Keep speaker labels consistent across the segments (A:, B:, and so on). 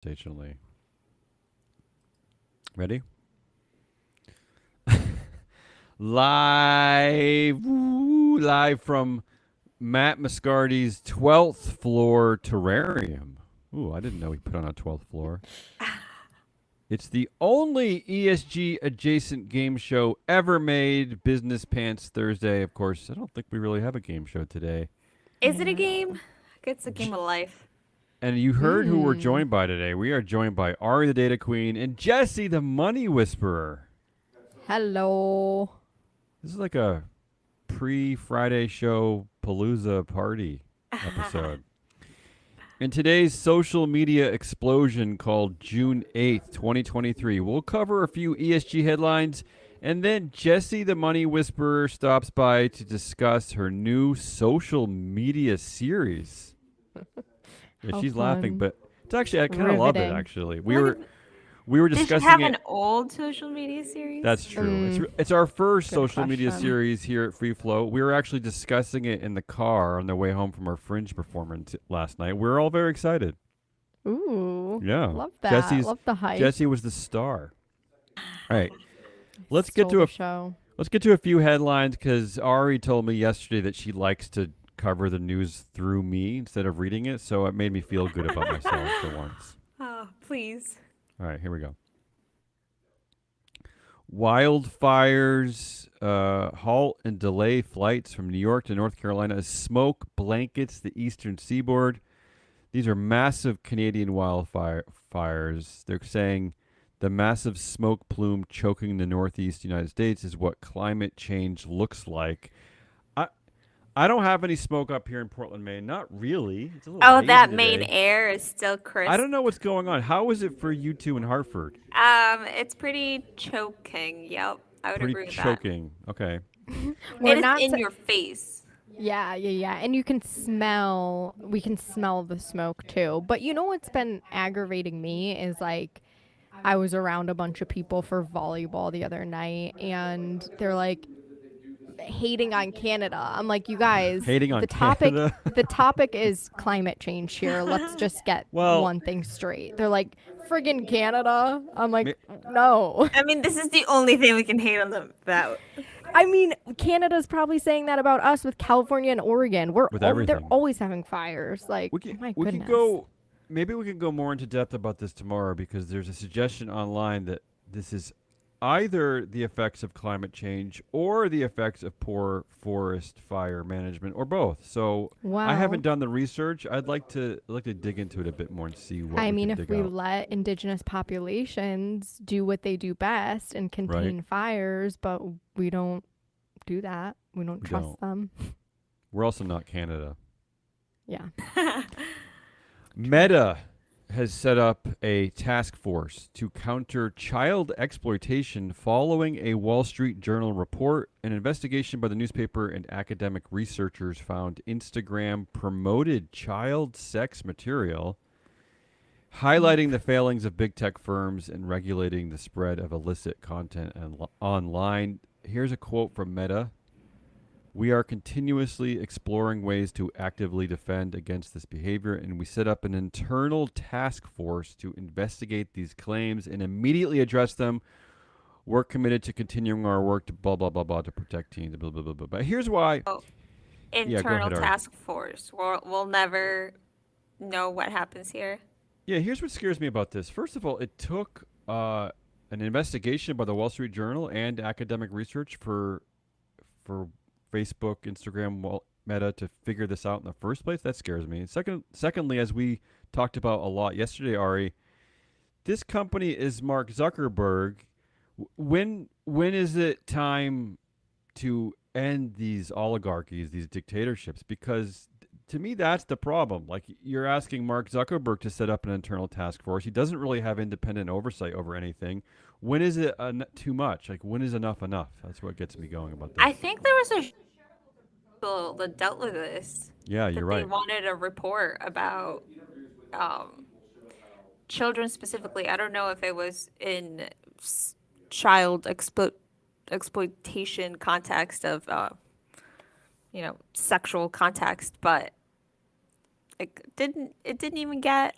A: Conversationally. Ready? Live from Matt Moscardi's 12th floor terrarium. Ooh, I didn't know he put on a 12th floor. It's the only ESG adjacent game show ever made. Business Pants Thursday. Of course, I don't think we really have a game show today.
B: Is it a game? It's a game
A: J-
B: of life.
A: and you heard who we're joined by today. We are joined by Ari the Data Queen and Jesse the Money Whisperer.
C: Hello.
A: This is like a pre-Friday show Palooza party episode. In today's social media explosion called June 8th, 2023, we'll cover a few ESG headlines, and then Jessie the Money Whisperer stops by to discuss her new social media series. Yeah,
C: How
A: she's laughing,
C: fun.
A: but it's actually, I kind of love it,
C: Riveting.
A: actually.
B: What
A: We were
B: Did she
A: discussing
B: have
A: it.
B: an old social media series?
A: That's true. It's our first
C: Good
A: social media
C: question.
A: series here at Free Flow. We were actually discussing it in the car on the way home from our Fringe performance last night. We were all very excited.
C: Ooh.
A: Yeah.
C: Love that. Love the hype.
A: Jessie was the star. All right. Let's
C: Stole
A: get to
C: the
A: a
C: show.
A: few headlines because Ari told me yesterday that she likes to cover the news through me instead of reading it, so it made me feel good about myself for once.
B: Oh, please.
A: All right, here we go. Wildfires halt and delay flights from New York to North Carolina as smoke blankets the eastern seaboard. These are massive Canadian wildfires. They're saying the massive smoke plume choking the northeast United States is what climate change looks like. I don't have any smoke up here in Portland, Maine. Not really. It's a little
B: Oh,
A: hazy
B: that main
A: today.
B: air is still
A: I
B: crisp.
A: don't know what's going on. How is it for you two in Hartford?
B: It's pretty choking. Yep, I would
A: Pretty
B: agree with that.
A: choking. Okay.
C: We're
B: It is
C: not.
B: in your face.
C: Yeah. And we can smell the smoke too. But you know what's been aggravating me is like, I was around a bunch of people for volleyball the other night, and they're like hating on Canada. I'm like, you guys,
A: Hating on
C: the topic
A: Canada?
C: the topic is climate change here. Let's just get
A: Well,
C: one thing straight. They're like, friggin' Canada. I'm like, no.
B: I mean, this is the only thing we can hate on them about.
C: I mean, Canada's probably saying that about us with California and Oregon.
A: with
C: They're
A: everything.
C: always having fires. Like, my
A: We
C: goodness.
A: can go. Maybe we can go more into depth about this tomorrow because there's a suggestion online that this is either the effects of climate change or the effects of poor forest fire management or both. So
C: Wow.
A: I haven't done the research. I'd like to dig into it a bit more and see what
C: I
A: we
C: mean,
A: can
C: if
A: dig
C: we
A: out.
C: let indigenous populations do what they do best and contain fires, but we don't do that. We don't trust them.
A: We're also not Canada.
C: Yeah.
A: Meta has set up a task force to counter child exploitation following a Wall Street Journal report. An investigation by the newspaper and academic researchers found Instagram promoted child sex material, highlighting the failings of big tech firms in regulating the spread of illicit content online. Here's a quote from Meta. We are continuously exploring ways to actively defend against this behavior, and we set up an internal task force to investigate these claims and immediately address them. We're committed to continuing our work to blah, blah, blah, blah, to protect teens, blah, blah, blah, blah. But here's why.
B: Internal
A: ahead, Ari.
B: task force. We'll never know what happens here.
A: Yeah, here's what scares me about this. First of all, it took an investigation by the Wall Street Journal and academic research for Facebook, Instagram, Meta to figure this out in the first place. That scares me. Secondly, as we talked about a lot yesterday, Ari, this company is Mark Zuckerberg. When is it time to end these oligarchies, these dictatorships? Because to me, that's the problem. Like, you're asking Mark Zuckerberg to set up an internal task force. He doesn't really have independent oversight over anything. When is it too much? Like, when is enough enough? That's what gets me going about this.
B: I think there was a show that dealt with this.
A: Yeah, you're
B: They
A: right.
B: wanted a report about children specifically. I don't know if it was in child exploitation context of sexual context, but it didn't even get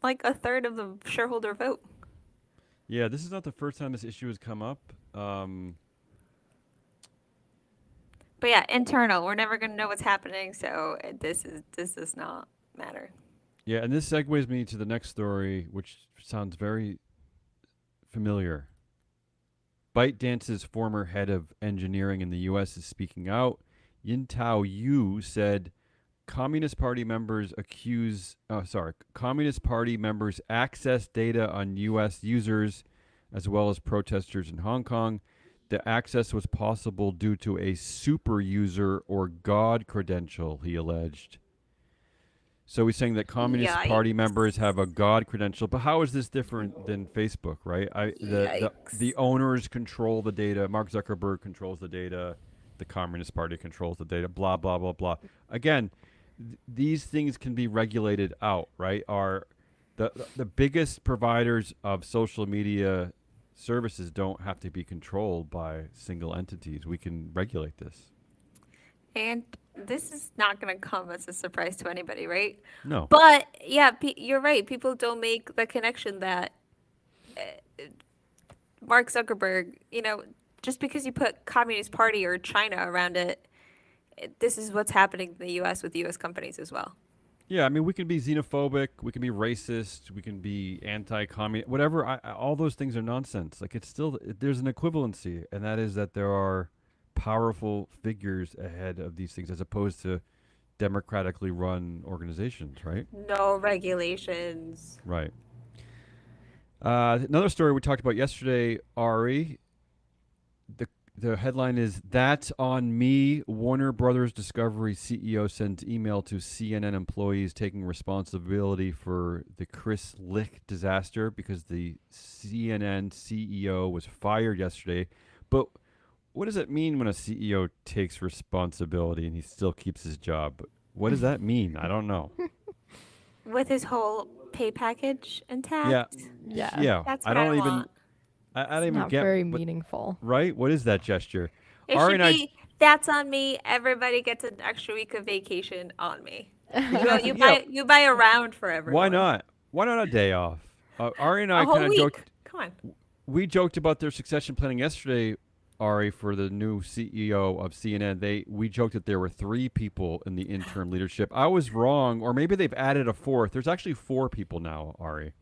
B: like a third of the shareholder vote.
A: Yeah, this is not the first time this issue has come up.
B: But yeah, internal. We're never gonna know what's happening, so this does not matter.
A: Yeah, and this segues me to the next story, which sounds very familiar. ByteDance's former head of engineering in the U.S. is speaking out. Yintao Yu said Communist Party members access data on U.S. users as well as protesters in Hong Kong. The access was possible due to a super user or God credential, he alleged. So he's saying that Communist Party members have a God credential, but how is this different than Facebook, right? The owners control the data. Mark Zuckerberg controls the data. The Communist Party controls the data. Blah blah blah blah. Again, these things can be regulated out, right? Are the biggest providers of social media services don't have to be controlled by single entities. We can regulate this.
B: And this is not going to come as a surprise to anybody, right?
A: No.
B: But yeah, you're right. People don't make the connection that Mark Zuckerberg, just because you put Communist Party or China around it, this is what's happening in the U.S. with U.S. companies as well.
A: Yeah, I mean, we can be xenophobic, we can be racist, we can be anti-communist, whatever. All those things are nonsense. Like, it's still, there's an equivalency, and that is that there are powerful figures ahead of these things as opposed to democratically run organizations, right?
B: No regulations.
A: Right. Another story we talked about yesterday, Ari. The headline is "That's on Me." Warner Brothers Discovery CEO sends email to CNN employees taking responsibility for the Chris Lick disaster because the CNN CEO was fired yesterday. But what does it mean when a CEO takes responsibility and he still keeps his job? What does that mean? I don't know.
B: With his whole pay package intact.
A: Yeah.
B: That's
A: I
B: what
A: don't
B: I
A: even.
B: want.
A: I don't even
C: Not
A: get.
C: very
A: but-
C: meaningful.
A: Right? What is that gesture?
B: It
A: Ari
B: should
A: and
B: be, that's on me. Everybody gets an extra week of vacation on me. You buy a round for everyone.
A: Why not? Why not a day off? Ari and I
B: A whole
A: kind of
B: week.
A: joked.
B: Come on.
A: We joked about their succession planning yesterday, Ari, for the new CEO of CNN. We joked that there were 3 people in the interim leadership. I was wrong, or maybe they've added a 4th. There's actually 4 people now, Ari.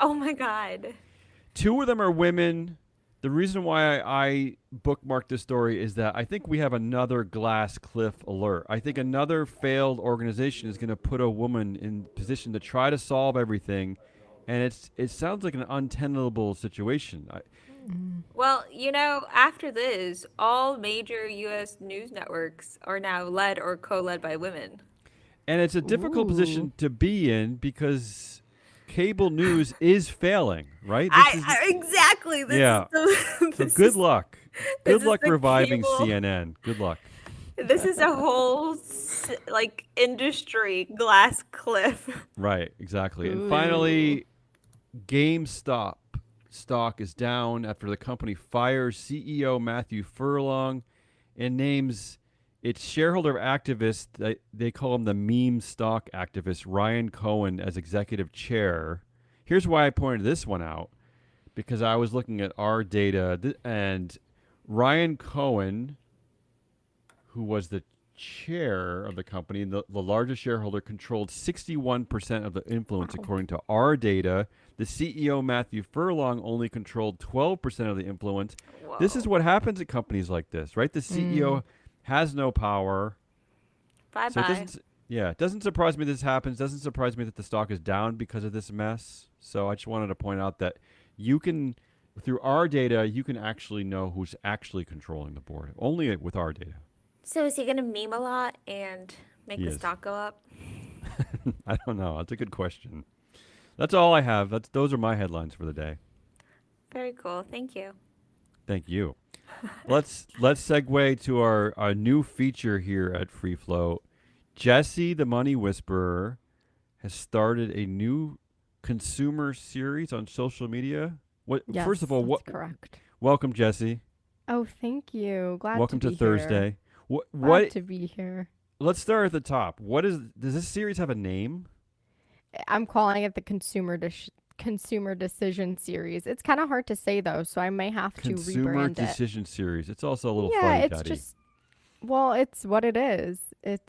B: Oh my God.
A: 2 of them are women. The reason why I bookmarked this story is that I think we have another glass cliff alert. I think another failed organization is going to put a woman in position to try to solve everything, and it sounds like an untenable situation.
B: Well, after this, all major U.S. news networks are now led or co-led by women.
A: And it's a difficult position to be in because cable news is failing, right?
B: Exactly.
A: So good luck. Good luck
B: the
A: reviving
B: cable-
A: CNN. Good luck.
B: This is a whole industry glass cliff.
A: Right, exactly. And
C: Ooh.
A: finally, GameStop stock is down after the company fires CEO Matthew Furlong and names its shareholder activist, they call him the meme stock activist, Ryan Cohen, as executive chair. Here's why I pointed this one out, because I was looking at our data, and Ryan Cohen, who was the chair of the company, the largest shareholder, controlled 61% of the influence, according to our data. The CEO, Matthew Furlong, only controlled 12% of the influence.
B: Whoa.
A: This is what happens at companies like this, right? The CEO has no power.
B: Bye
A: So
B: bye.
A: it doesn't surprise me this happens. Doesn't surprise me that the stock is down because of this mess. So I just wanted to point out that you can, through our data, you can actually know who's actually controlling the board. Only with our data.
B: So is he gonna meme a lot and make
A: He
B: the
A: is.
B: stock go up?
A: I don't know. That's a good question. That's all I have. Those are my headlines for the day.
B: Very cool. Thank you.
A: Thank you. Let's segue to our new feature here at Free Flow. Jesse, the Money Whisperer, has started a new consumer series on social media.
C: Yes,
A: First of all,
C: that's correct.
A: welcome, Jesse.
C: Oh, thank you. Glad
A: Welcome
C: to
A: to
C: be here.
A: Thursday.
C: Glad to be here.
A: Let's start at the top. Does this series have a name?
C: I'm calling it the consumer decision series. It's kind of hard to say though, so I may have to
A: Consumer
C: rebrand it.
A: Decision Series. It's also a little
C: Yeah,
A: funny,
C: it's
A: Daddy.
C: just well, it's what it is.
A: And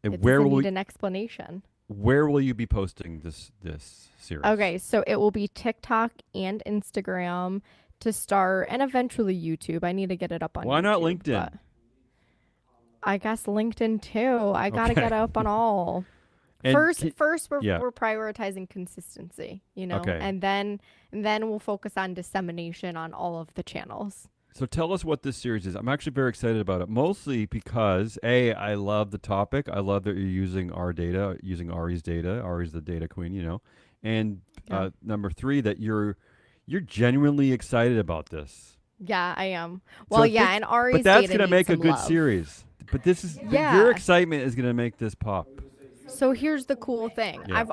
C: It
A: where
C: doesn't
A: will
C: need
A: we,
C: an explanation.
A: where will you be posting this series?
C: Okay, so it will be TikTok and Instagram to start, and eventually YouTube. I need to get it up on
A: Why not
C: YouTube,
A: LinkedIn?
C: but I guess LinkedIn too. I gotta
A: Okay.
C: get up on all.
A: And
C: First,
A: yeah.
C: we're prioritizing consistency,
A: Okay.
C: and then we'll focus on dissemination on all of the channels.
A: So tell us what this series is. I'm actually very excited about it, mostly because I love the topic. I love that you're using our data, using Ari's data. Ari's the data queen, and
C: Yeah.
A: number 3, that you're genuinely excited about this.
C: Yeah, I am.
A: So
C: Well,
A: I
C: yeah,
A: think-
C: and Ari's
A: but that's
C: data
A: gonna
C: needs
A: make a
C: some
A: good
C: love.
A: series. But this is
C: Yeah.
A: your excitement is gonna make this pop.
C: So here's the cool thing.
A: Yeah.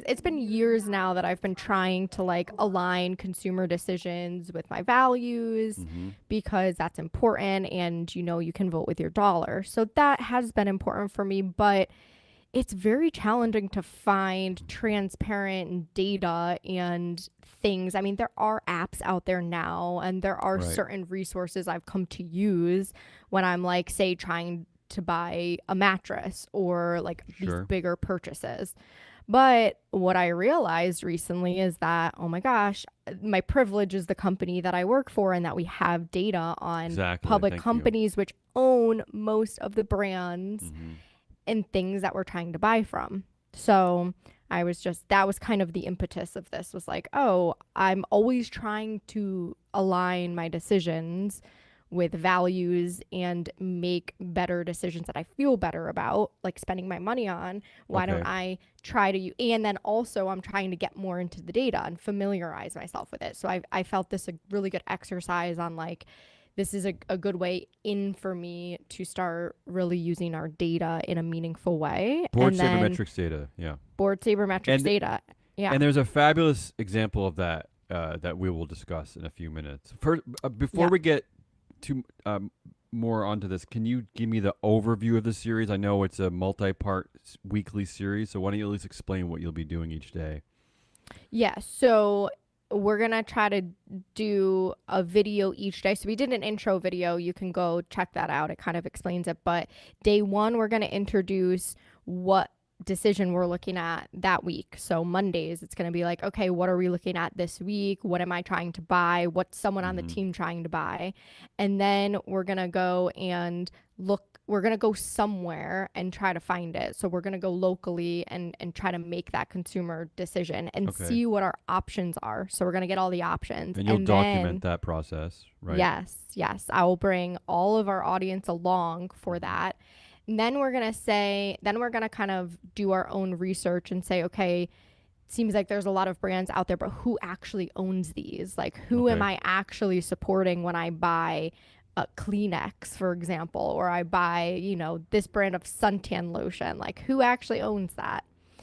C: It's been years now that I've been trying to like align consumer decisions with my values
A: Mm-hmm.
C: because that's important and you can vote with your dollar. So that has been important for me, but it's very challenging to find transparent data and things. I mean, there are apps out there now and there are
A: Right.
C: certain resources I've come to use when I'm like, say, trying to buy a mattress or like
A: Sure.
C: these bigger purchases. But what I realized recently is that, oh my gosh, my privilege is the company that I work for and that we have data on
A: Exactly.
C: public
A: Thank you.
C: companies which own most of the brands
A: Mm-hmm.
C: and things that we're trying to buy from. So that was kind of the impetus of this was like, oh, I'm always trying to align my decisions with values and make better decisions that I feel better about, like spending my money on. Why don't
A: Okay.
C: I try to, and then also I'm trying to get more into the data and familiarize myself with it. So I felt this a really good exercise on like, this is a good way in for me to start really using our data in a meaningful way.
A: Board
C: and then
A: sabermetrics data. Yeah.
C: board sabermetrics
A: And-
C: data. Yeah.
A: And there's a fabulous example of that that we will discuss in a few minutes. First, before
C: Yeah.
A: we get to more onto this, can you give me the overview of the series? I know it's a multi-part weekly series, so why don't you at least explain what you'll be doing each day?
C: Yeah, so we're going to try to do a video each day. So we did an intro video. You can go check that out. It kind of explains it. But day 1, we're going to introduce what decision we're looking at that week. So Mondays, it's going to be like, okay, what are we looking at this week? What am I trying to buy? What's someone on the team trying to buy? And then we're going to go and we're going to go somewhere and try to find it. So we're going to go locally and try to make that consumer decision and
A: Okay.
C: see what our options are. So we're going to get all the options.
A: And you'll
C: then-
A: document that process, right?
C: Yes. I will bring all of our audience along for that. And then we're going to kind of do our own research and say, okay, it seems like there's a lot of brands out there, but who actually owns these? Like, who am
A: Okay.
C: I actually supporting when I buy a Kleenex, for example, or I buy, this brand of suntan lotion? Like, who actually owns that?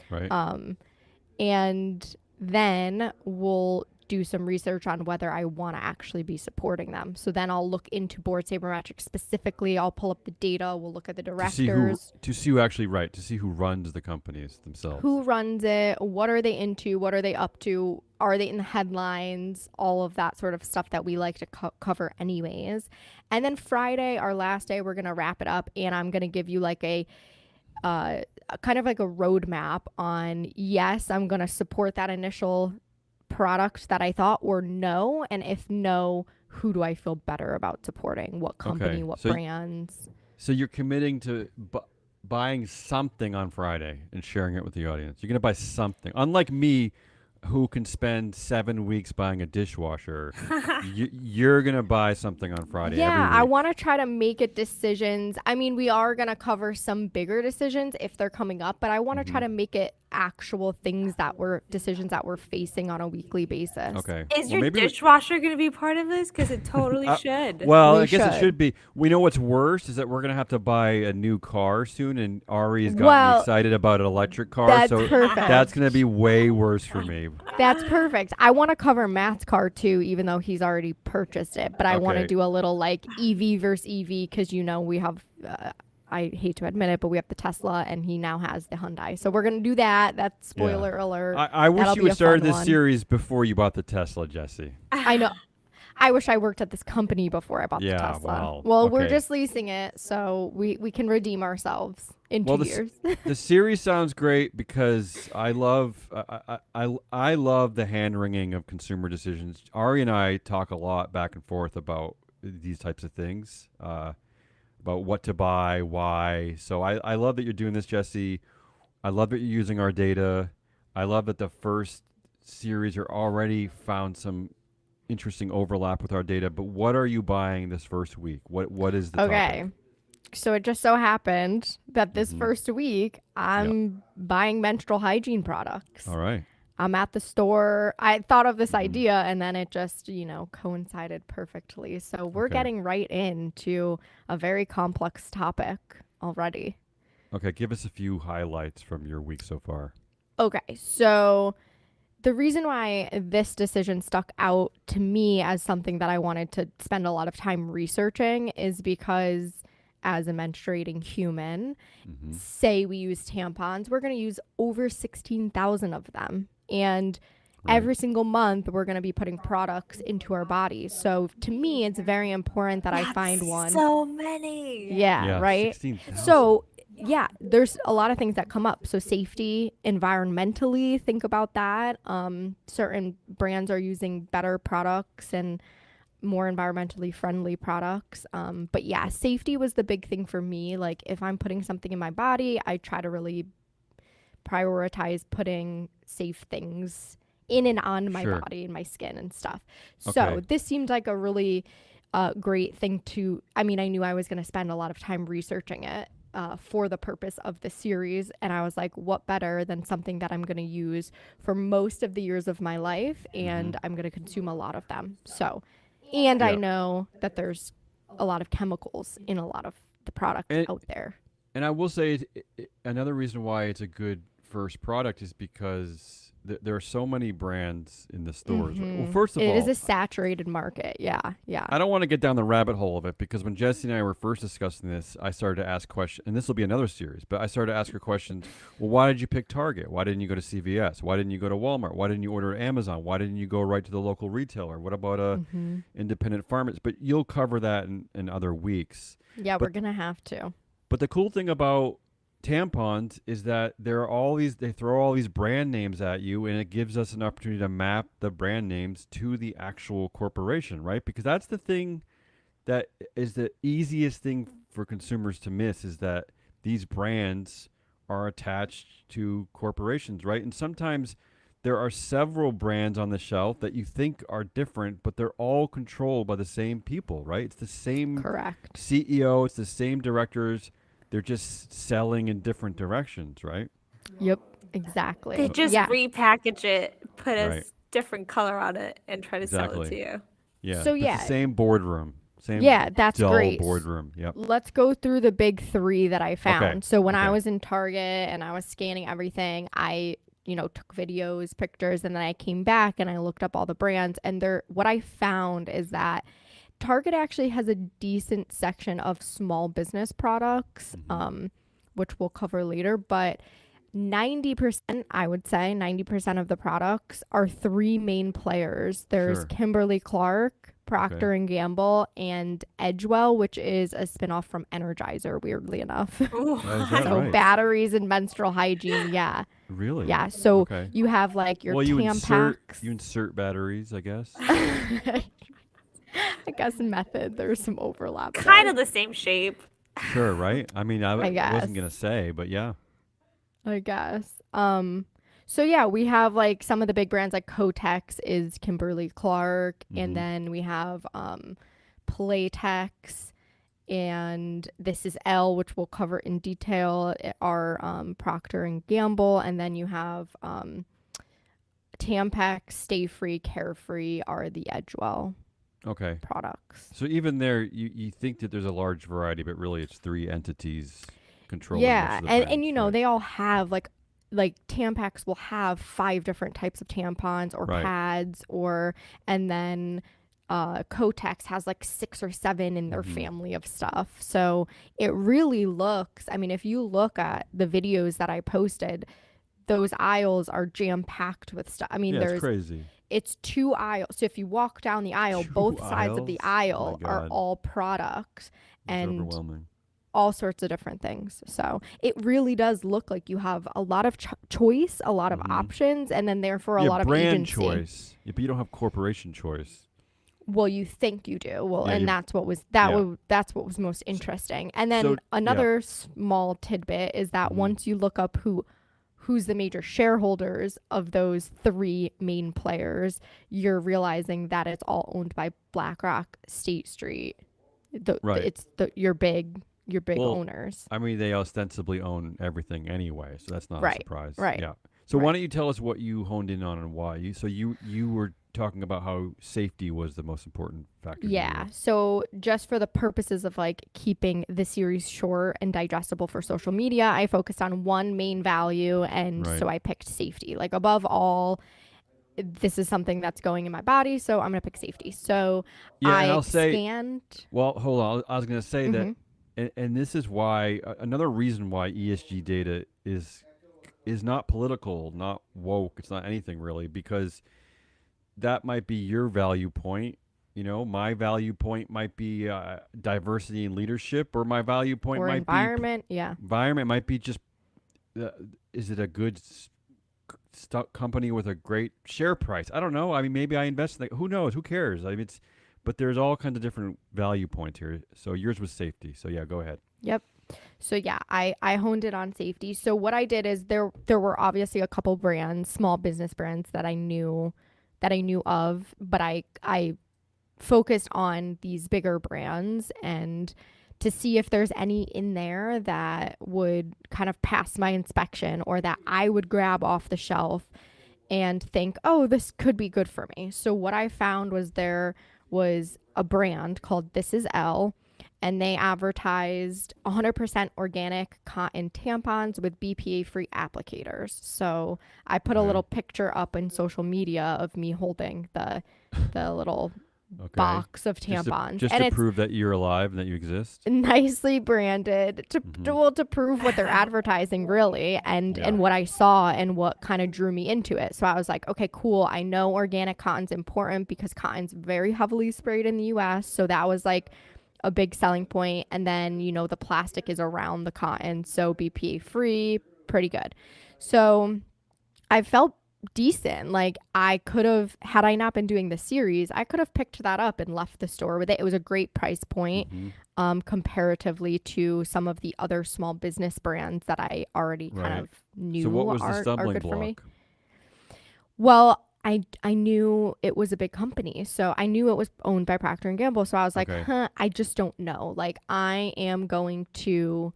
A: Right.
C: And then we'll do some research on whether I want to actually be supporting them. So then I'll look into board sabermetrics specifically. I'll pull up the data. We'll look at the
A: to see
C: directors.
A: to see who actually to see who runs the companies themselves.
C: Who runs it? What are they into? What are they up to? Are they in the headlines? All of that sort of stuff that we like to cover anyways. And then Friday, our last day, we're going to wrap it up and I'm going to give you like a kind of like a roadmap on, yes, I'm going to support that initial product that I thought, or no. And if no, who do I feel better about supporting? What company,
A: Okay,
C: what
A: so
C: brands?
A: So you're committing to buying something on Friday and sharing it with the audience. You're going to buy something. Unlike me, who can spend 7 weeks buying a dishwasher, you're going to buy something on Friday.
C: Yeah,
A: every
C: I
A: week.
C: want to try to make it decisions. I mean, we are going to cover some bigger decisions if they're coming up, but I want to try to make it actual decisions that we're facing on a weekly basis.
A: Okay.
B: Is
A: Well,
B: your
A: maybe we-
B: dishwasher going to be part of this? Because it totally should.
A: Well,
C: We
A: I guess it
C: should.
A: should be. We know what's worse is that we're going to have to buy a new car soon, and Ari's gotten
C: Well,
A: excited about an electric car,
C: That's
A: so
C: perfect.
A: that's going to be way worse for me.
C: That's perfect. I want to cover Matt's car too, even though he's already purchased it. But I want to
A: Okay.
C: do a little like EV versus EV because we have I hate to admit it, but we have the Tesla, and he now has the Hyundai. So we're gonna do that. That's spoiler alert.
A: I wish
C: That'll
A: you
C: be
A: would
C: a
A: start
C: fun
A: this
C: one.
A: series before you bought the Tesla, Jesse.
C: I know. I wish I worked at this company before I bought the
A: Yeah,
C: Tesla.
A: well,
C: we're
A: okay.
C: just leasing it, so we can redeem ourselves in 2 years.
A: The series sounds great because I love I love the hand wringing of consumer decisions. Ari and I talk a lot back and forth about these types of things, about what to buy, why. So I love that you're doing this, Jesse. I love that you're using our data. I love that the first series are already found some interesting overlap with our data. But what are you buying this first week? What is the
C: Okay.
A: topic?
C: So it just so happened that this
A: Mhm.
C: first week I'm buying menstrual hygiene products.
A: All right.
C: I'm at the store. I thought of this
A: Mhm.
C: idea and then it just, coincided perfectly. So we're
A: Okay.
C: getting right into a very complex topic already.
A: Okay, give us a few highlights from your week so far.
C: Okay, so the reason why this decision stuck out to me as something that I wanted to spend a lot of time researching is because as a menstruating human,
A: Mhm.
C: say we use tampons, we're going to use over 16,000 of them. And
A: Right.
C: every single month, we're going to be putting products into our bodies. So to me, it's very important that I find one.
B: So many.
C: Yeah, right?
A: 16,000.
C: So, yeah, there's a lot of things that come up. So, safety, environmentally, think about that. Certain brands are using better products and more environmentally friendly products. But yeah, safety was the big thing for me. Like, if I'm putting something in my body, I try to really prioritize putting safe things in and on my
A: Sure.
C: body and my skin and stuff. So,
A: Okay.
C: this seemed like a really great thing to. I mean, I knew I was going to spend a lot of time researching it for the purpose of the series. And I was like, what better than something that I'm going to use for most of the years of my life? And I'm going to consume a lot of them. So, and I
A: Yeah.
C: know that there's a lot of chemicals in a lot of the products
A: And-
C: out there.
A: And I will say another reason why it's a good first product is because there are so many brands in the stores. Well, first of
C: It
A: all,
C: is a saturated market. Yeah.
A: I don't want to get down the rabbit hole of it because when Jesse and I were first discussing this, I started to ask questions, and this will be another series, but I started to ask her questions. Well, why did you pick Target? Why didn't you go to CVS? Why didn't you go to Walmart? Why didn't you order at Amazon? Why didn't you go right to the local retailer? What about a independent pharmacist? But you'll cover that in other weeks.
C: Yeah, we're going to have to.
A: But the cool thing about tampons is that there are all these, they throw all these brand names at you, and it gives us an opportunity to map the brand names to the actual corporation, right? Because that's the thing that is the easiest thing for consumers to miss, is that these brands are attached to corporations, right? And sometimes there are several brands on the shelf that you think are different, but they're all controlled by the same people, right? It's the same
C: Correct.
A: CEO, it's the same directors. They're just selling in different directions, right?
C: Yep, exactly.
B: They just
C: yeah.
B: repackage it, put a
A: Right.
B: different color on it, and try to sell it
A: Exactly.
B: to you.
A: Yeah.
C: So,
A: but it's
C: yeah.
A: the same boardroom. Same
C: Yeah, that's
A: dull
C: great.
A: boardroom. Yep.
C: Let's go through the big three that I found.
A: Okay.
C: So when I
A: Okay.
C: was in Target and I was scanning everything, I, took videos, pictures, and then I came back and I looked up all the brands. And what I found is that Target actually has a decent section of small business products, which we'll cover later. But 90%, I would say 90% of the products are three main players. There's
A: Sure.
C: Kimberly-Clark, Procter and Gamble, and Edgewell, which is a spinoff from Energizer, weirdly enough.
B: Ooh.
A: Is that
C: So
A: right?
C: batteries and menstrual hygiene, yeah.
A: Really?
C: Yeah, so
A: Okay.
C: you have like your
A: Well, you insert
C: Tampax.
A: batteries, I guess.
C: I guess method, there's some overlap there.
B: Kind of the same shape.
A: Sure, right? I mean, I
C: guess.
A: wasn't gonna say, but yeah.
C: I guess. So yeah, we have like some of the big brands like Kotex is Kimberly-Clark, and then we have Playtex, and this is L, which we'll cover in detail, are Procter and Gamble, and then you have Tampax, Stay Free, Carefree are the Edgewell
A: Okay.
C: products.
A: So even there, you think that there's a large variety, but really it's three entities controlling.
C: Yeah,
A: most of the
C: and
A: brands,
C: you know
A: right?
C: they all have like Tampax will have 5 different types of tampons or
A: Right.
C: pads, and then Kotex has like 6 or 7 in their family of stuff. So it really looks, I mean, if you look at the videos that I posted, those aisles are jam packed with stuff. I mean,
A: Yeah, it's crazy.
C: it's 2 aisles. So if you walk down the aisle,
A: Two
C: both sides of the
A: aisles? Oh
C: aisle
A: my
C: are
A: God.
C: all products
A: It's
C: and
A: overwhelming.
C: all sorts of different things. So it really does look like you have a lot of choice, a lot of options, and then therefore a
A: Yeah,
C: lot of
A: brand
C: agency.
A: choice. Yeah, but you don't have corporation choice.
C: Well, you think you do. Well,
A: Yeah,
C: and
A: you-
C: that's what was
A: yeah.
C: that's what was most interesting. And then
A: So, yeah.
C: another small tidbit is that once you look up who's the major shareholders of those 3 main players, you're realizing that it's all owned by BlackRock, State Street.
A: Right.
C: It's your big
A: Well,
C: owners.
A: I mean, they ostensibly own everything anyway, so that's not a
C: Right,
A: surprise.
C: right,
A: Yeah. So why
C: right.
A: don't you tell us what you honed in on and why? You were talking about how safety was the most important factor. to
C: Yeah.
A: you.
C: So just for the purposes of like keeping the series short and digestible for social media, I focused on one main value, and
A: Right.
C: so I picked safety. Like above all, this is something that's going in my body, so I'm gonna pick safety. So
A: Yeah,
C: I
A: and I'll say,
C: scanned.
A: well, hold on. I was going to say that,
C: Mhm.
A: and this is why another reason why ESG data is not political, not woke. It's not anything really, because that might be your value point. You know, my value point might be diversity and leadership, or my value point
C: Or
A: might
C: environment, yeah.
A: be environment. Might be just is it a good company with a great share price? I don't know. I mean, maybe I invest in who knows? Who cares? I mean, but there's all kinds of different value points here. So yours was safety. So yeah, go ahead.
C: Yep. So yeah, I honed it on safety. So what I did is there were obviously a couple brands, small business brands that I knew of, but I focused on these bigger brands and to see if there's any in there that would kind of pass my inspection or that I would grab off the shelf and think, oh, this could be good for me. So what I found was there was a brand called This Is L, and they advertised 100% organic cotton tampons with BPA-free applicators. So I put a little picture up in social media of me holding the little box of tampons,
A: just
C: and
A: to
C: it's
A: prove that you're alive and that you exist.
C: nicely branded to prove what they're advertising really, and what I saw and what kind of drew me into it. So I was like, okay, cool. I know organic cotton's important because cotton's very heavily sprayed in the US. So that was like a big selling point. And then, you know, the plastic is around the cotton. So BPA free, pretty good. So I felt decent. Like I could have, had I not been doing the series, I could have picked that up and left the store with it. It was a great price point comparatively to some of the other small business brands that I already kind of knew.
A: So what was the
C: are
A: stumbling
C: good for me.
A: block?
C: Well, I knew it was a big company. So I knew it was owned by Procter and Gamble. So I was like, I just don't know. Like I am going to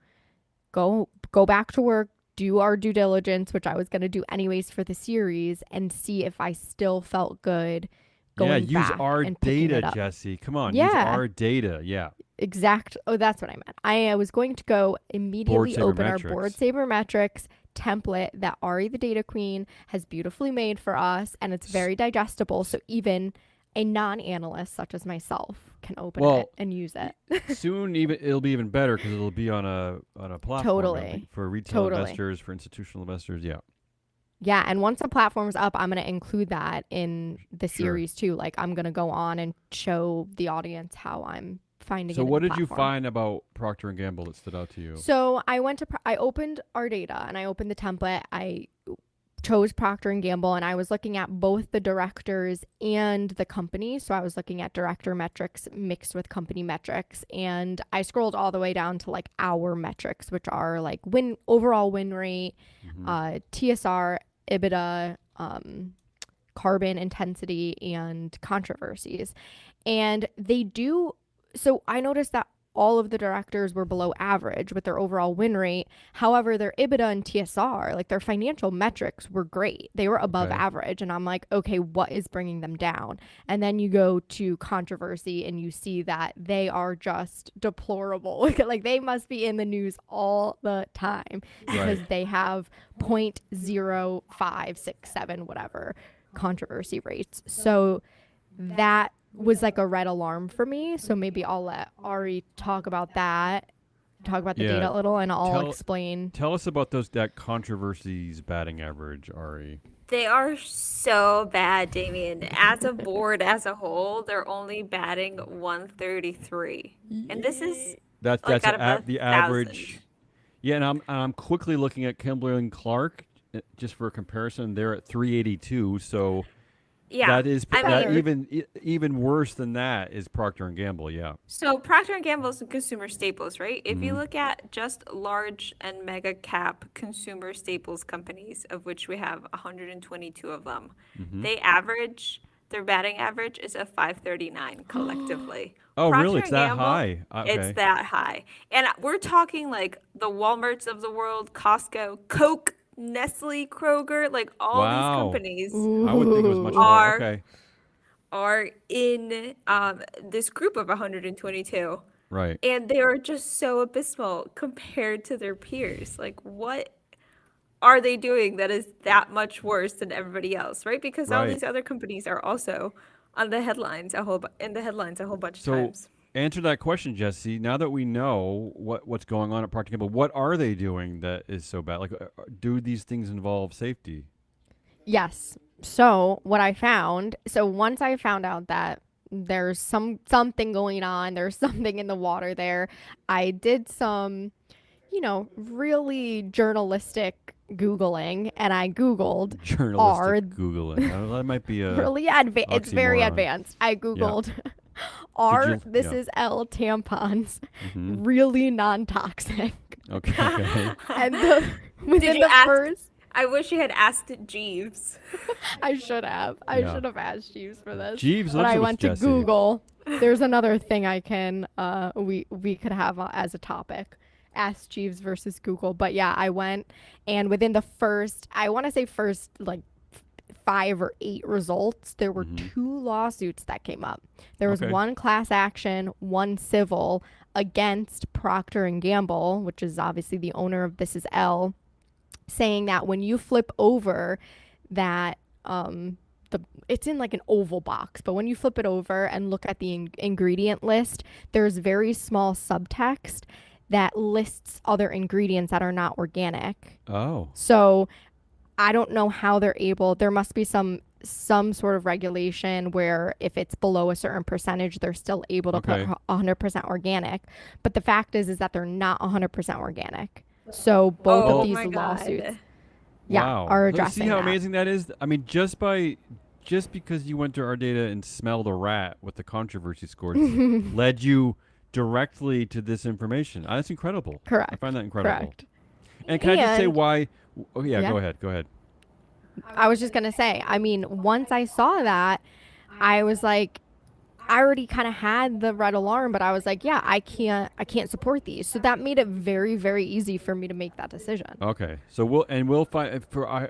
C: go back to work, do our due diligence, which I was going to do anyways for the series, and see if I still felt good going
A: use
C: back
A: our
C: and picking
A: data,
C: it up.
A: Jesse. Come on,
C: Yeah.
A: use our data. Yeah.
C: Oh, that's what I meant. I was going to go immediately open our
A: Sabermetrics.
C: Board Sabermetrics template that Ari the Data Queen has beautifully made for us, and it's very digestible. So even a non-analyst such as myself can open it and use it.
A: Soon, it'll be even better because it'll be on a platform.
C: Totally.
A: For retail
C: Totally.
A: investors, for institutional investors. Yeah.
C: Yeah, and once the platform's up, I'm going to include that in the
A: Sure.
C: series too. Like I'm going to go on and show the audience how I'm finding it.
A: So
C: in
A: what
C: the
A: did you
C: platform.
A: find about Procter and Gamble that stood out to you?
C: So I opened our data and I opened the template. I chose Procter and Gamble, and I was looking at both the directors and the company. So I was looking at director metrics mixed with company metrics, and I scrolled all the way down to like our metrics, which are like overall win rate, TSR, EBITDA, carbon intensity, and controversies. And so I noticed that all of the directors were below average with their overall win rate. However, their EBITDA and TSR, like their financial metrics, were great. They were above average. And I'm like, okay, what is bringing them down? And then you go to controversy and you see that they are just deplorable. Like they must be in the news all the time because they have 0.0567 whatever controversy rates. So that was like a red alarm for me. So maybe I'll let Ari talk about that, talk about the
A: Yeah.
C: data a little, and I'll
A: Tell-
C: explain.
A: Tell us about that controversy's batting average, Ari.
B: They are so bad, Damien. As a board, as a whole, they're only batting 133, and this is
A: That's
B: like out of
A: the
B: 1,000.
A: average. Yeah, and I'm quickly looking at Kimberly and Clark just for a comparison. They're at 382, so
B: Yeah,
A: that is
B: I
A: that
B: mean,
A: even worse than that is Procter and Gamble. Yeah.
B: so Procter and Gamble is consumer staples, right? If you
A: Mhm.
B: look at just large and mega cap consumer staples companies, of which we have 122 of them,
A: Mhm.
B: they average their batting average is a 539 collectively.
A: Oh, really?
B: Procter
A: It's
B: and
A: that
B: Gamble,
A: high?
B: it's
A: Okay.
B: that high, and we're talking like the Walmarts of the world, Costco, Coke, Nestle, Kroger, like all these
A: Wow.
B: companies
A: I would think it was much
C: Ooh.
A: lower.
B: are
A: Okay.
B: are in this group of 122.
A: Right.
B: And they are just so abysmal compared to their peers. Like, what are they doing that is that much worse than everybody else, right? Because all
A: Right.
B: these other companies are also on the headlines in the headlines a whole bunch of
A: So
B: times.
A: answer that question, Jesse. Now that we know what's going on at Procter & Gamble, what are they doing that is so bad? Like, do these things involve safety?
C: Yes. So what I found, so once I found out that there's something going on, there's something in the water there, I did some, really journalistic Googling, and I Googled are
A: Journalistic Googling. That might be a
C: really it's very
A: oxymoron.
C: advanced. I Googled
A: you-
C: this
A: yeah.
C: is L tampons
A: Mhm.
C: really non-toxic?
A: Okay. Okay.
C: And within
B: you
C: the
B: ask-
C: first
B: I wish you had asked Jeeves.
C: I should have. I
A: Yeah.
C: should have asked Jeeves for this.
A: Jeeves
C: But
A: lives
C: I
A: with
C: went to
A: Jesse.
C: Google. There's another thing I can we could have as a topic. Ask Jeeves versus Google. But yeah, I went, and within the first, I want to say first like 5 or 8 results, there were
A: Mhm.
C: 2 lawsuits that came up. There was
A: Okay.
C: one class action, one civil against Procter and Gamble, which is obviously the owner of This Is L, saying that when you flip over that it's in like an oval box, but when you flip it over and look at the ingredient list, there's very small subtext that lists other ingredients that are not organic.
A: Oh.
C: So I don't know how they're able. There must be some sort of regulation where if it's below a certain percentage, they're still able to
A: Okay.
C: put 100% organic. But the fact is that they're not 100% organic. So both
A: Oh
C: of these
B: my
C: lawsuits,
B: God.
C: yeah,
A: Wow.
C: are
A: Look,
C: addressing
A: See how
C: that.
A: amazing that is? I mean, just because you went to our data and smelled a rat with the controversy scores led you directly to this information. That's incredible. I
C: Correct.
A: find that incredible.
C: Correct.
A: And can I just say
C: And-
A: why? Oh, yeah,
C: Yeah.
A: go ahead. Go ahead.
C: I was just gonna say, I mean, once I saw that, I was like, I already kind of had the red alarm, but I was like, yeah, I can't support these. So that made it very, very easy for me to make that decision.
A: Okay. So we'll find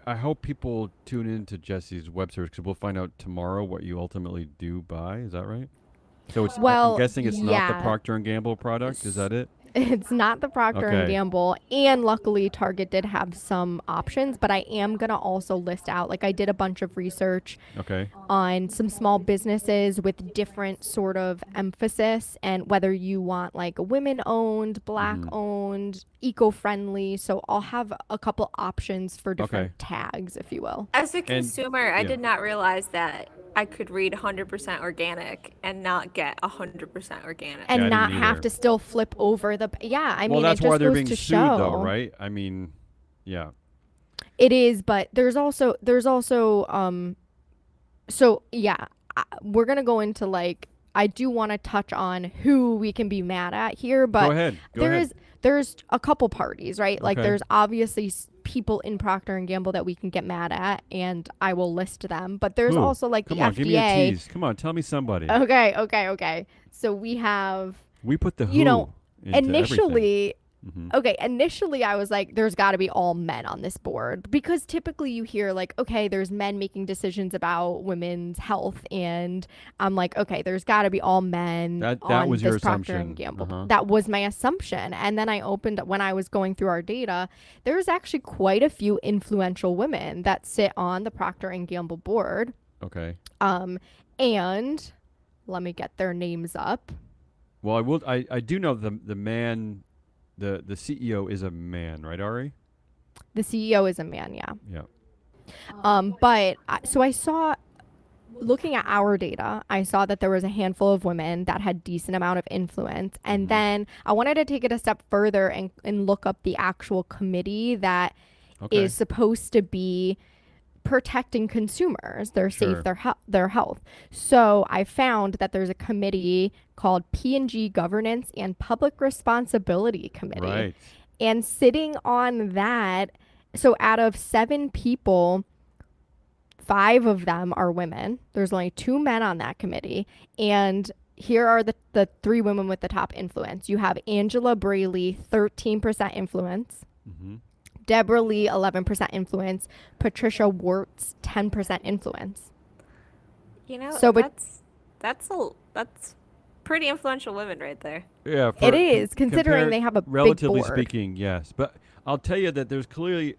A: I hope people tune into Jesse's web search because we'll find out tomorrow what you ultimately do buy. Is that right? So it's
C: Well,
A: I'm guessing it's not the
C: yeah.
A: Procter and Gamble product. Is that it?
C: It's not the Procter and
A: Okay.
C: Gamble, and luckily Target did have some options, but I am going to also list out, like I did a bunch of research
A: Okay.
C: on some small businesses with different sort of emphasis, and whether you want like women owned, black
A: Mhm.
C: owned, eco-friendly. So I'll have a couple options for different
A: Okay.
C: tags, if you will.
B: As a consumer, I
A: yeah.
B: did not realize that I could read 100% organic and not get 100% organic.
C: And
A: I didn't
C: not have
A: either.
C: to still flip over the I
A: well,
C: mean,
A: that's
C: it just
A: why they're
C: goes
A: being
C: to
A: sued,
C: show.
A: though, right? I mean, yeah.
C: It is, but there's also so yeah, we're gonna go into like, I do want to touch on who we can be mad at here, but
A: Go ahead. Go ahead.
C: there's a couple parties, right? Like
A: Okay.
C: there's obviously people in Procter and Gamble that we can get mad at, and I will list them. But there's
A: Who?
C: also like
A: Come
C: the
A: on,
C: FDA.
A: give me a tease. Come on, tell me somebody.
C: Okay. So we have
A: We put the who
C: you know,
A: into
C: initially.
A: Mhm.
C: Okay, initially I was like, there's got to be all men on this board, because typically you hear like, okay, there's men making decisions about women's health, and I'm like, okay, there's got to be all men
A: That
C: on
A: was
C: this
A: your
C: Procter
A: assumption.
C: and Gamble.
A: Uh-huh.
C: That was my assumption, and then I opened when I was going through our data. There's actually quite a few influential women that sit on the Procter and Gamble board,
A: Okay.
C: and Let me get their names up.
A: Well, I will. I do know the man, the CEO is a man, right, Ari?
C: The CEO is a man, yeah.
A: Yeah.
C: So I saw, looking at our data, I saw that there was a handful of women that had decent amount of influence. And then I wanted to take it a step further and look up the actual committee that is supposed to be protecting consumers, their safe, their health. So I found that there's a committee called P&G Governance and Public Responsibility Committee.
A: Right.
C: And sitting on that, so out of 7 people, 5 of them are women. There's only 2 men on that committee. And here are the 3 women with the top influence. You have Angela Braley, 13% influence.
A: Mm-hmm.
C: Deborah Lee, 11% influence. Patricia Wirtz, 10% influence.
B: You know,
C: So,
B: that's pretty influential women right there.
A: Yeah,
C: it is, considering they have a
A: relatively
C: big board.
A: speaking, yes. But I'll tell you that there's clearly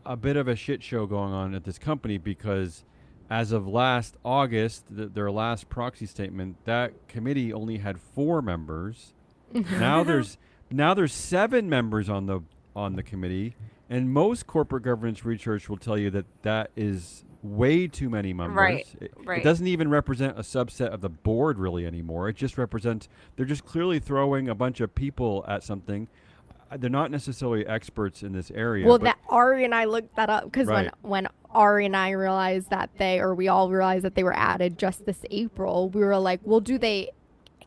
A: a bit of a shit show going on at this company, because as of last August, their last proxy statement, that committee only had 4 members. Now there's 7 members on the committee, and most corporate governance research will tell you that is way too many members.
B: Right.
A: It doesn't even represent a subset of the board really anymore. It just represents, they're just clearly throwing a bunch of people at something. They're not necessarily experts in this area.
C: Well, that Ari and I looked that up because
A: Right.
C: when Ari and I realized that we all realized that they were added just this April, we were like, well,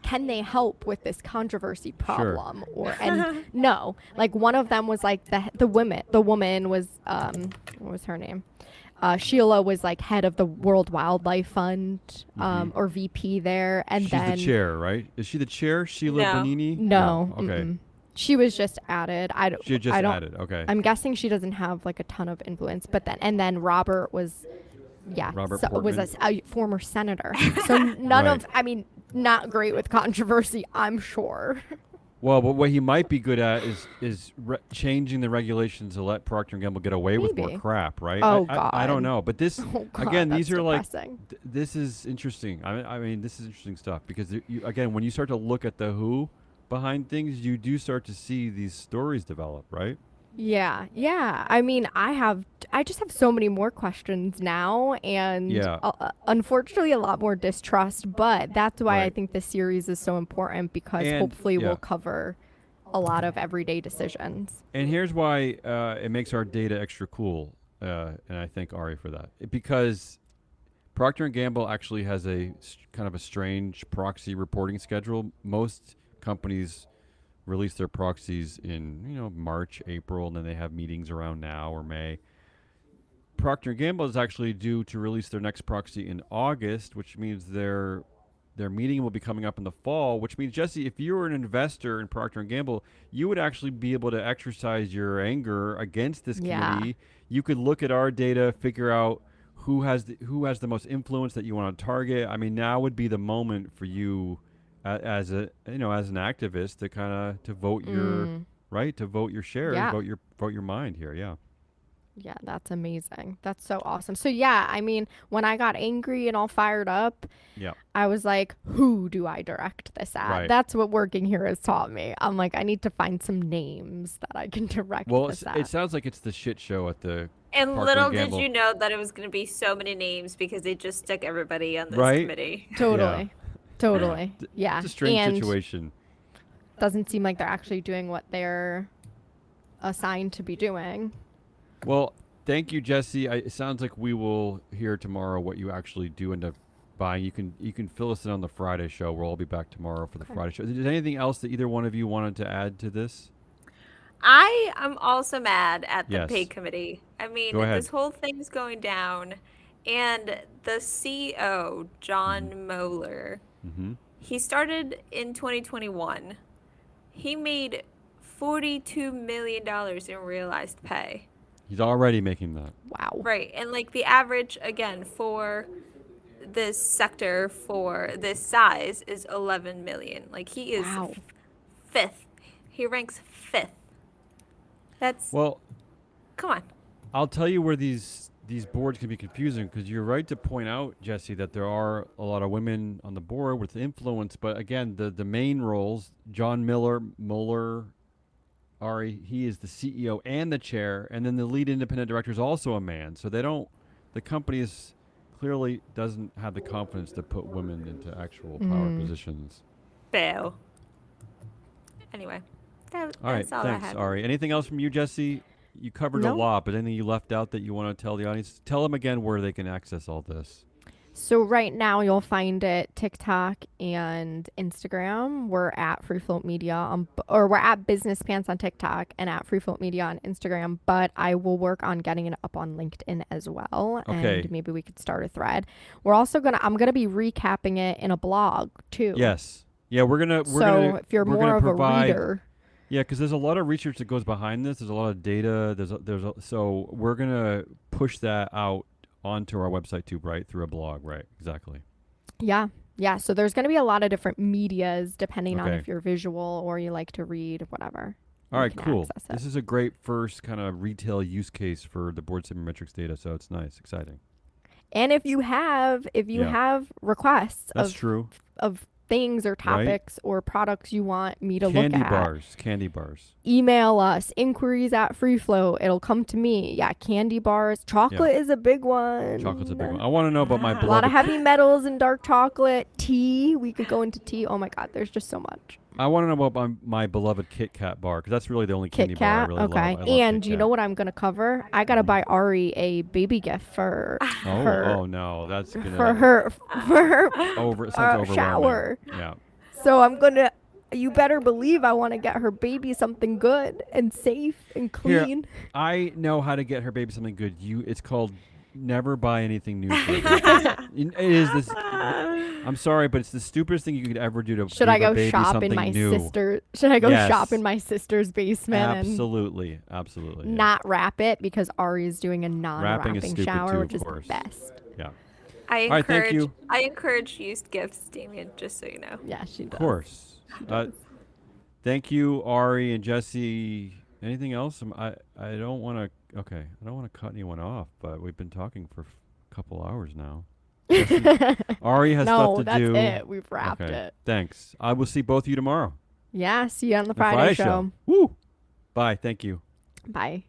C: can they help with this controversy problem? And no, like one of them was like the woman was what was her name? Sheila was like head of the World Wildlife Fund, or VP there, and
A: she's
C: then
A: the chair, right? Is she the chair, Sheila
B: No.
A: Bonini?
C: No,
A: Okay.
C: mm-mm. She was just added.
A: She just added. Okay.
C: I'm guessing she doesn't have like a ton of influence, but then Robert was,
A: Robert
C: was
A: Portman.
C: a former senator. So none
A: Right.
C: of, not great with controversy, I'm sure.
A: Well, but what he might be good at is changing the regulations to let Procter & Gamble get away with more
C: Maybe.
A: crap, right?
C: Oh,
A: I don't
C: God.
A: know, but this
C: Oh, God,
A: again, these
C: that's
A: are
C: depressing.
A: this is interesting. I mean, this is interesting stuff, because again, when you start to look at the who behind things, you do start to see these stories develop, right?
C: Yeah. I just have so many more questions now, and unfortunately a lot more distrust, but that's why I
A: Right.
C: think this series is so important, because
A: And-
C: hopefully
A: yeah.
C: we'll cover a lot of everyday decisions.
A: And here's why it makes our data extra cool, and I thank Ari for that. Because Procter & Gamble actually has kind of a strange proxy reporting schedule. Most companies release their proxies in March, April, and then they have meetings around now or May. Procter & Gamble is actually due to release their next proxy in August, which means their meeting will be coming up in the fall, which means, Jesse, if you were an investor in Procter & Gamble, you would actually be able to exercise your anger against this committee. You could look at our data, figure out who has the most influence that you want to target. I mean, now would be the moment for you as an activist to kind of to vote vote your shares,
C: Yeah.
A: vote your mind here. Yeah.
C: Yeah, that's amazing. That's so awesome. So when I got angry and all fired up, I was like, who do I direct this at?
A: Right.
C: That's what working here has taught me. I'm like, I need to find some names that I can direct this at.
A: It sounds like it's the shit show at the
B: And
A: Procter
B: little
A: & Gamble.
B: did you know that it was going to be so many names, because they just stuck everybody on this
A: Right?
B: committee.
C: Totally. Yeah.
A: It's a strange
C: and
A: situation.
C: doesn't seem like they're actually doing what they're assigned to be doing.
A: Well, thank you, Jesse. It sounds like we will hear tomorrow what you actually do end up buying. You can fill us in on the Friday show. We'll all be back tomorrow for the Friday show. Is there anything else that either one of you wanted to add to this?
B: I am also mad at the
A: Yes.
B: pay committee. I mean,
A: Go ahead.
B: this whole thing's going down, and the CEO, John Moeller,
A: Mm-hmm.
B: he started in 2021. He made $42 million in realized pay.
A: He's already making that.
C: Wow.
B: Right. And like the average, again, for this sector, for this size, is 11 million. Like he is
C: Wow.
B: fifth. He ranks fifth. That's,
A: Well,
B: come on.
A: I'll tell you where these these boards can be confusing because you're right to point out, Jesse, that there are a lot of women on the board with influence. But again, the main roles, John Mueller, Ari, he is the CEO and the chair, and then the lead independent director is also a man. So the company clearly doesn't have the confidence to put women into actual power positions.
B: Fail. Anyway,
A: All right,
B: that's all
A: thanks,
B: I have.
A: Ari. Anything else from you, Jesse? You covered a
C: No.
A: lot, but anything you left out that you want to tell the audience? Tell them again where they can access all this.
C: So right now you'll find it TikTok and Instagram. We're at Free Float Media or we're at Business Pants on TikTok and at Free Float Media on Instagram. But I will work on getting it up on LinkedIn as well.
A: Okay.
C: And maybe we could start a thread. We're also I'm gonna be recapping it in a blog too.
A: Yes. Yeah, we're gonna.
C: So if you're more of a reader.
A: Yeah, because there's a lot of research that goes behind this. There's a lot of data. So we're gonna push that out onto our website too, right? Through a blog, right? Exactly.
C: Yeah. Yeah. So there's going to be a lot of different medias depending on
A: Okay.
C: if you're visual or you like to read, whatever.
A: All
C: You
A: right,
C: can
A: cool.
C: access it.
A: This is a great first kind of retail use case for the board sabermetrics data. So it's nice, exciting.
C: And if you have requests
A: That's true.
C: of things or topics or products you want me to look at,
A: Candy bars.
C: email us inquiries at Free Flow. It'll come to me. Yeah, candy bars. Chocolate is a big one.
A: Chocolate's a big one. I want to know about my
C: A
A: beloved.
C: lot of heavy metals and dark chocolate. Tea. We could go into tea. Oh my God, there's just so much.
A: I want to know about my beloved Kit Kat bar because that's really the only candy
C: Kit
A: bar I
C: Kat.
A: really
C: Okay.
A: love. I love
C: And
A: Kit
C: you
A: Kat.
C: know what I'm gonna cover? I gotta buy Ari a baby gift for her.
A: Oh no, that's gonna
C: For her
A: over. Sounds overwhelming.
C: shower.
A: Yeah.
C: So you better believe I want to get her baby something good and safe and
A: Here,
C: clean.
A: I know how to get her baby something good. It's called never buy anything new. For her. It is this. I'm sorry, but it's the stupidest thing you could ever do to
C: Should
A: give
C: I
A: a
C: go
A: baby
C: shop
A: something
C: in my
A: new.
C: sister? Should I go
A: Yes.
C: shop in my sister's basement
A: Absolutely.
C: and
A: Yeah.
C: not wrap it because Ari is doing a
A: Wrapping is
C: non-wrapping
A: stupid
C: shower,
A: too, of
C: which is the
A: course.
C: best.
A: Yeah.
B: I
A: All right, thank
B: encourage
A: you.
B: I encourage used gifts, Damien, just so you know.
C: Yeah, she does.
A: Of course. Thank you, Ari and Jesse. Anything else? I don't want to. Okay, I don't want to cut anyone off, but we've been talking for a couple hours now. Ari has stuff
C: No,
A: to
C: that's
A: do.
C: it. We've wrapped
A: Okay,
C: it.
A: thanks. I will see both of you tomorrow.
C: Yeah, see you on the
A: The
C: Friday show.
A: Woo! Bye. Thank you.
C: Bye.